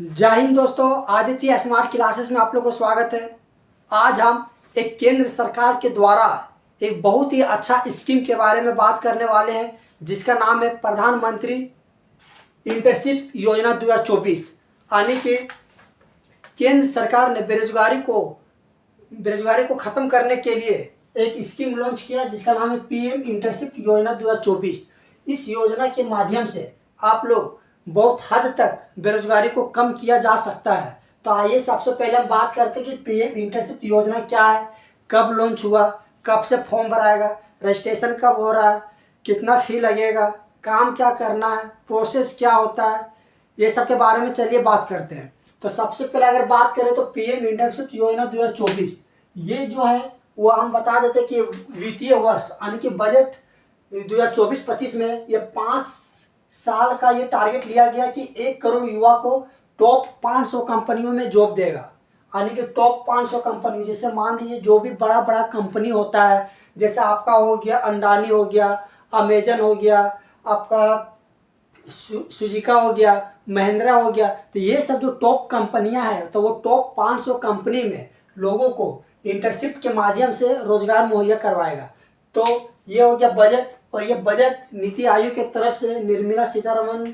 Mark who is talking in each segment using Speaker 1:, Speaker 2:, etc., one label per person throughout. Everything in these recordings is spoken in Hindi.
Speaker 1: जय हिंद दोस्तों, आदित्य स्मार्ट क्लासेस में आप लोगों को स्वागत है। आज हम एक केंद्र सरकार के द्वारा एक बहुत ही अच्छा स्कीम के बारे में बात करने वाले हैं, जिसका नाम है प्रधानमंत्री इंटर्नशिप योजना 2024। यानी कि केंद्र सरकार ने बेरोजगारी को ख़त्म करने के लिए एक स्कीम लॉन्च किया, जिसका नाम है पीएम इंटर्नशिप योजना 2024। इस योजना के माध्यम से आप लोग बहुत हद तक बेरोजगारी को कम किया जा सकता है। तो आइए सबसे पहले हम बात करते हैं कि पीएम इंटर्नशिप योजना क्या है, कब लॉन्च हुआ, कब से फॉर्म भराएगा, रजिस्ट्रेशन कब हो रहा है, कितना फी लगेगा, काम क्या करना है, प्रोसेस क्या होता है, ये सब के बारे में चलिए बात करते हैं। तो सबसे पहले अगर बात करें तो पीएम इंटर्नशिप योजना 2024 ये जो है वो हम बता देते हैं कि वित्तीय वर्ष यानी कि बजट 2024-25 में ये 5 साल का ये टारगेट लिया गया कि 1 करोड़ युवा को टॉप 500 कंपनियों में जॉब देगा। यानी कि टॉप 500 कंपनी, जैसे मान लीजिए जो भी बड़ा बड़ा कंपनी होता है, जैसे आपका हो गया अंडानी हो गया, अमेजन हो गया, आपका सुजुकी हो गया, महिंद्रा हो गया, तो ये सब जो टॉप कंपनियां हैं तो वो टॉप 500 कंपनी में लोगों को इंटर्नशिप के माध्यम से रोजगार मुहैया करवाएगा। तो ये हो गया बजट, और ये बजट नीति आयोग की तरफ से निर्मला सीतारमन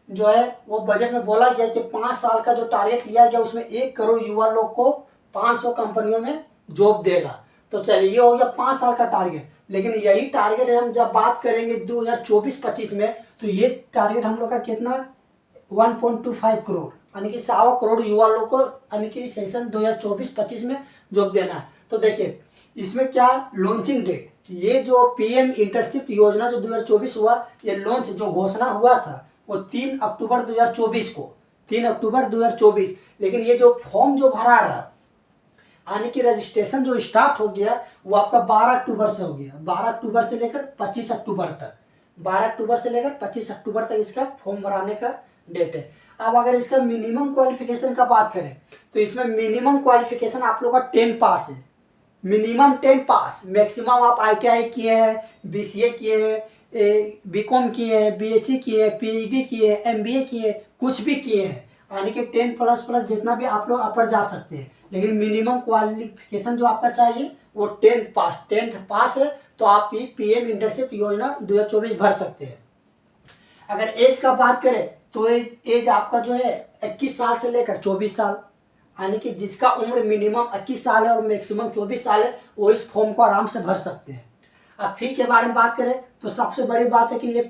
Speaker 1: जो है वो बजट में बोला गया कि 5 साल का जो टारगेट लिया गया उसमें 1 करोड़ युवा लोग को 500 कंपनियों में जॉब देगा। तो चलिए ये हो गया 5 साल का टारगेट, लेकिन यही टारगेट हम जब बात करेंगे 2024-25 में, तो ये टारगेट हम लोग का कितना 1.25 करोड़ यानी कि 1.25 करोड़ युवा लोग को यानी कि सेशन 2024-25 में जॉब देना है। तो देखिए इसमें क्या लॉन्चिंग डेट, ये जो पीएम इंटर्नशिप योजना जो 2024 हुआ, ये लॉन्च जो घोषणा हुआ था वो 3 अक्टूबर 2024 को, 3 अक्टूबर 2024। लेकिन ये जो फॉर्म जो भरा रहा यानी कि रजिस्ट्रेशन जो स्टार्ट हो गया वो आपका 12 अक्टूबर से हो गया। 12 अक्टूबर से लेकर 25 अक्टूबर तक, 12 अक्टूबर से लेकर 25 अक्टूबर तक इसका फॉर्म भराने का डेट है। अब अगर इसका मिनिमम क्वालिफिकेशन का बात करें तो इसमें मिनिमम क्वालिफिकेशन आप लोग का 10 पास है, मिनिमम 10 पास। मैक्सिमम आप ITI किए हैं, BCA किए हैं, BCom किए हैं, BSc किए हैं, PhD किए हैं, MBA किए हैं, कुछ भी किए हैं, यानी कि 10++ जितना भी आप लोग अपर जा सकते हैं। लेकिन मिनिमम क्वालिफिकेशन जो आपका चाहिए वो 10 पास, 10th पास है तो आप भी पीएम इंटर्नशिप योजना 2024 भर सकते हैं। अगर एज का बात करें तो एज आपका जो है 21 साल से लेकर 24 साल, यानी कि जिसका उम्र मिनिमम 21 साल है और मैक्सिमम 24 साल है वो इस फॉर्म को आराम से भर सकते हैं। अब फी के बारे में बात करें तो सबसे बड़ी बात है कि ये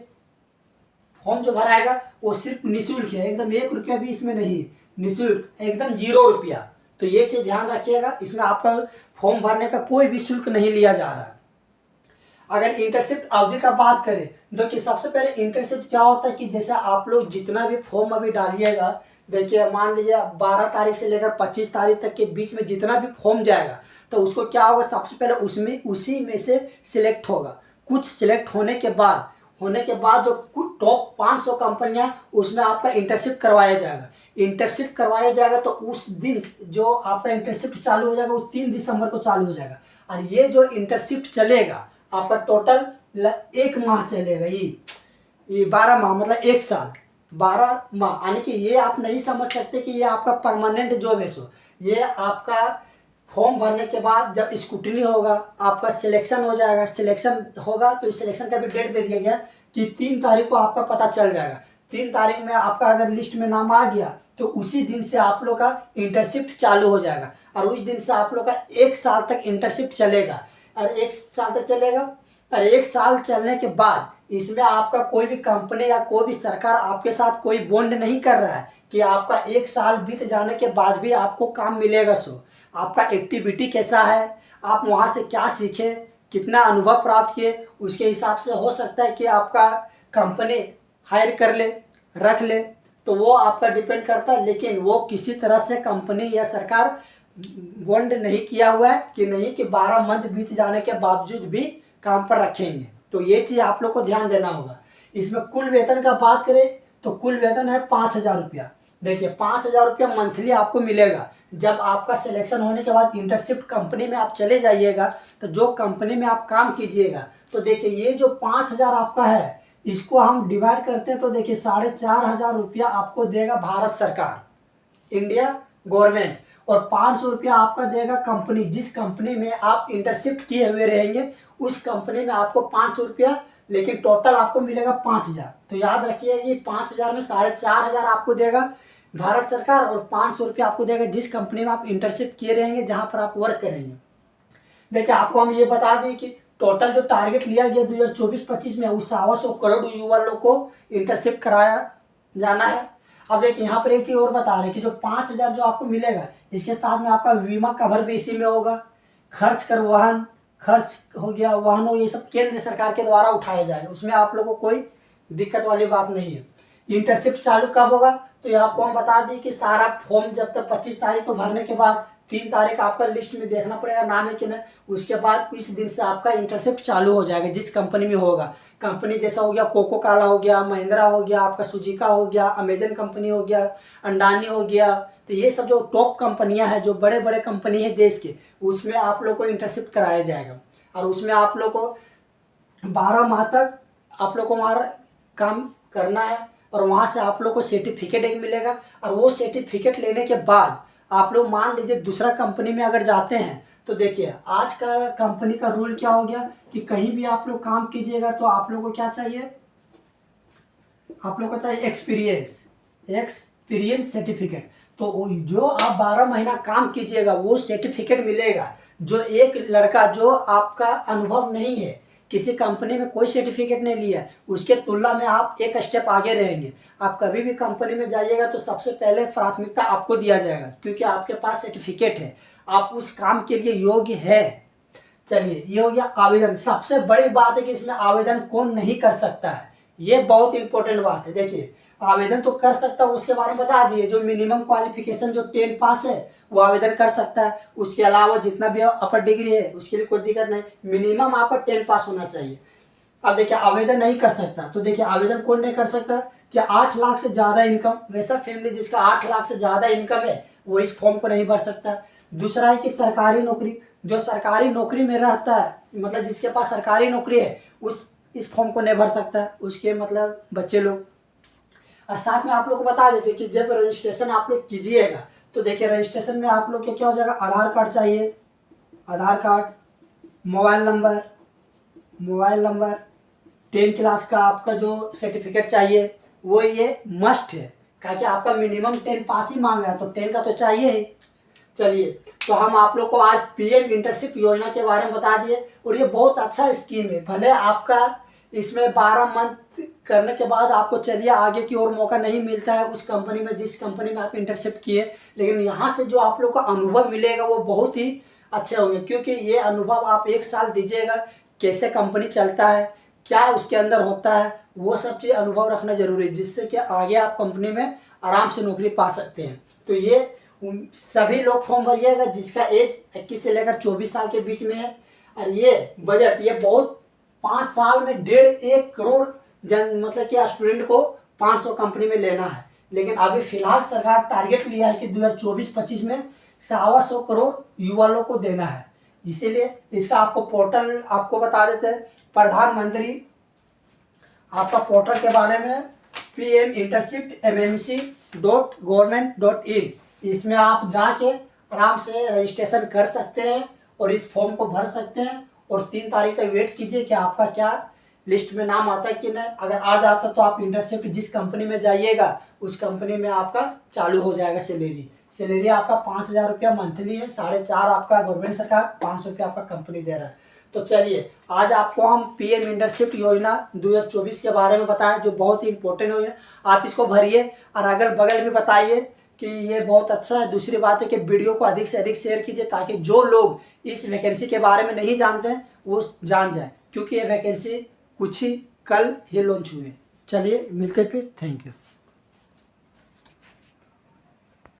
Speaker 1: फॉर्म जो भराएगा वो सिर्फ निःशुल्क है, एकदम 1 रुपया भी इसमें नहीं, निःशुल्क, एकदम 0 रुपया। तो ये चीज ध्यान रखिएगा, इसमें आपका फॉर्म भरने का कोई भी शुल्क नहीं लिया जा रहा है। अगर इंटर्नशिप अवधि का बात करें तो कि सबसे पहले इंटर्नशिप क्या होता है कि जैसे आप लोग जितना भी फॉर्म अभी डालिएगा, देखिए मान लीजिए 12 तारीख से लेकर 25 तारीख तक के बीच में जितना भी फॉर्म जाएगा तो उसको क्या होगा, सबसे पहले उसी में से सिलेक्ट होगा। कुछ सिलेक्ट होने के बाद जो कुछ टॉप 500 कंपनियां उसमें आपका इंटर्नशिप करवाया जाएगा। इंटर्नशिप करवाया जाएगा तो उस दिन जो आपका इंटर्नशिप चालू हो जाएगा वो 3 दिसंबर को चालू हो जाएगा। और ये जो इंटर्नशिप चलेगा आपका टोटल 1 माह चलेगा, ये 12 माह मतलब 1 साल 12 माह। यानी कि ये आप नहीं समझ सकते कि ये आपका परमानेंट जॉब है। सो ये आपका फॉर्म भरने के बाद जब स्क्रूटनी होगा, आपका सिलेक्शन हो जाएगा, सिलेक्शन होगा तो इस सिलेक्शन का भी डेट दे दिया गया कि 3 तारीख को आपका पता चल जाएगा। 3 तारीख में आपका अगर लिस्ट में नाम आ गया तो उसी दिन से आप लोग का इंटर्नशिप चालू हो जाएगा और उस दिन से आप लोग का 1 साल तक इंटर्नशिप चलेगा। और 1 साल तक चलेगा और 1 साल चलने के बाद इसमें आपका कोई भी कंपनी या कोई भी सरकार आपके साथ कोई बॉन्ड नहीं कर रहा है कि आपका 1 साल बीत जाने के बाद भी आपको काम मिलेगा। सो आपका एक्टिविटी कैसा है, आप वहाँ से क्या सीखे, कितना अनुभव प्राप्त किए, उसके हिसाब से हो सकता है कि आपका कंपनी हायर कर ले, रख ले, तो वो आपका डिपेंड करता है। लेकिन वो किसी तरह से कंपनी या सरकार बॉन्ड नहीं किया हुआ है कि नहीं कि 12 मंथ बीत जाने के बावजूद भी काम पर रखेंगे। तो ये चीज़ आप लोग को ध्यान देना होगा। इसमें कुल वेतन का बात करें तो कुल वेतन है 5,000 रुपया। देखिए 5,000 रुपया मंथली आपको मिलेगा। जब आपका सिलेक्शन होने के बाद इंटर्नशिप कंपनी में आप चले जाइएगा तो जो कंपनी में आप काम कीजिएगा तो देखिए ये जो 5,000 आपका है इसको हम डिवाइड करते हैं तो देखिए 4,500 रुपया आपको देगा भारत सरकार। इंडिया गवर्नमेंट, और 500 रुपया आपका देगा कंपनी। जिस कंपनी में आप इंटर्नशिप किए हुए रहेंगे उस कंपनी में आपको 500 रुपया, लेकिन टोटल आपको मिलेगा 5000। तो याद रखिए कि 5000 में 4500 आपको देगा भारत सरकार, और 500 रुपया आपको देगा जिस कंपनी में आप इंटर्नशिप किए रहेंगे, जहां पर आप वर्क करेंगे। देखिए आपको हम ये बता दें कि टोटल जो टारगेट लिया गया 2024-25 में, उस 100 करोड़ युवा लोग को इंटर्नशिप कराया जाना है। अब देखिए यहाँ पर एक चीज और बता रहे कि जो 5000 जो आपको मिलेगा, इसके साथ में आपका बीमा कवर भी इसी में होगा। खर्च हो गया, वाहन हो, ये सब केंद्र सरकार के द्वारा उठाया जाएगा, उसमें आप लोगों को कोई दिक्कत वाली बात नहीं है। इंटर्नशिप चालू कब होगा, तो ये आपको हम बता दें कि सारा फॉर्म जब तक 25 तारीख को भरने के बाद 3 तारीख आपका लिस्ट में देखना पड़ेगा नाम है कि नहीं, उसके बाद इस दिन से आपका इंटर्नशिप चालू हो जाएगा जिस कंपनी में होगा। कंपनी जैसा हो गया कोको कोला हो गया, महिंद्रा हो गया, आपका सुजुकी हो गया, अमेजन कंपनी हो गया, अंडानी हो गया, तो ये सब जो टॉप कंपनियां हैं, जो बड़े बड़े कंपनी है देश के, उसमें आप लोग को इंटर्नशिप कराया जाएगा। और उसमें आप लोग को 12 माह तक आप लोग को वहाँ काम करना है, और वहाँ से आप लोग को सर्टिफिकेट एक मिलेगा। और वो सर्टिफिकेट लेने के बाद आप लोग मान लीजिए दूसरा कंपनी में अगर जाते हैं, तो देखिए आज का कंपनी का रूल क्या हो गया कि कहीं भी आप लोग काम कीजिएगा तो आप लोग को क्या चाहिए, आप लोग को चाहिए एक्सपीरियंस सर्टिफिकेट। तो जो आप 12 महीना काम कीजिएगा वो सर्टिफिकेट मिलेगा। जो एक लड़का जो आपका अनुभव नहीं है, किसी कंपनी में कोई सर्टिफिकेट नहीं लिया, उसके तुलना में आप एक स्टेप आगे रहेंगे। आप कभी भी कंपनी में जाइएगा तो सबसे पहले प्राथमिकता आपको दिया जाएगा, क्योंकि आपके पास सर्टिफिकेट है, आप उस काम के लिए योग्य है। चलिए ये हो गया आवेदन। सबसे बड़ी बात है कि इसमें आवेदन कौन नहीं कर सकता है, ये बहुत इंपॉर्टेंट बात है। देखिए आवेदन तो कर सकता है, उसके बारे में बता दिए। जो मिनिमम क्वालिफिकेशन जो 10 पास है वो आवेदन कर सकता है। उसके अलावा जितना भी अपर डिग्री है उसके लिए कोई दिक्कत नहीं, मिनिमम आपका 10 पास होना चाहिए। अब देखिए आवेदन नहीं कर सकता, तो देखिए आवेदन कौन नहीं कर सकता कि 8 लाख से ज्यादा इनकम, वैसा फैमिली जिसका 8 लाख से ज्यादा इनकम है वो इस फॉर्म को नहीं भर सकता। दूसरा है कि सरकारी नौकरी, जो सरकारी नौकरी में रहता है, मतलब जिसके पास सरकारी नौकरी है, उस इस फॉर्म को नहीं भर सकता, उसके मतलब बच्चे लोग। और साथ में आप लोग को बता देते कि जब रजिस्ट्रेशन आप लोग कीजिएगा तो देखिए रजिस्ट्रेशन में आप लोग के क्या हो जाएगा, आधार कार्ड चाहिए, आधार कार्ड, मोबाइल नंबर, 10 क्लास का आपका जो सर्टिफिकेट चाहिए वो ये मस्ट है, क्योंकि आपका मिनिमम 10 पास ही मांग रहा है, तो 10 का तो चाहिए ही। चलिए तो हम आप लोग को आज पीएम इंटर्नशिप योजना के बारे में बता दिए, और ये बहुत अच्छा स्कीम है। भले आपका इसमें 12 मंथ करने के बाद आपको चलिए आगे की ओर मौका नहीं मिलता है उस कंपनी में जिस कंपनी में आप इंटर्नशिप किए, लेकिन यहाँ से जो आप लोग को अनुभव मिलेगा वो बहुत ही अच्छे होंगे, क्योंकि ये अनुभव आप 1 साल दीजिएगा, कैसे कंपनी चलता है, क्या उसके अंदर होता है, वो सब चीज़ अनुभव रखना जरूरी है, जिससे कि आगे आप कंपनी में आराम से नौकरी पा सकते हैं। तो ये सभी लोग फॉर्म भरिएगा जिसका एज 21 से लेकर 24 साल के बीच में है। और ये बजट ये बहुत 5 साल में 1.5 करोड़ मतलब कि स्टूडेंट को 500 कंपनी में लेना है, लेकिन अभी फिलहाल सरकार टारगेट लिया है कि 2024-25 में 125 करोड़ युवा लोग को देना है। इसीलिए इसका आपको पोर्टल आपको बता देते हैं, प्रधानमंत्री आपका पोर्टल के बारे में pminternshipmmc.government.in, इसमें आप जाके आराम से रजिस्ट्रेशन कर सकते हैं और इस फॉर्म को भर सकते हैं, और 3 तारीख तक वेट कीजिए कि आपका क्या लिस्ट में नाम आता है कि नहीं। अगर आ जाता तो आप इंटर्नशिप जिस कंपनी में जाइएगा उस कंपनी में आपका चालू हो जाएगा। सैलरी आपका 5000 रुपया मंथली है, 4.5 आपका गवर्नमेंट सरकार, 500 रुपया आपका कंपनी दे रहा है। तो चलिए आज आपको हम पीएम इंटर्नशिप योजना 2024 के बारे में बताया, जो बहुत ही इंपॉर्टेंट योजना। आप इसको भरिए और अगल बगल में बताइए कि ये बहुत अच्छा है। दूसरी बात है कि वीडियो को अधिक से अधिक शेयर कीजिए, ताकि जो लोग इस वैकेंसी के बारे में नहीं जानते हैं वो जान जाए, क्योंकि ये वैकेंसी कुछ ही कल ही लॉन्च हुए। चलिए मिलते फिर, थैंक यू।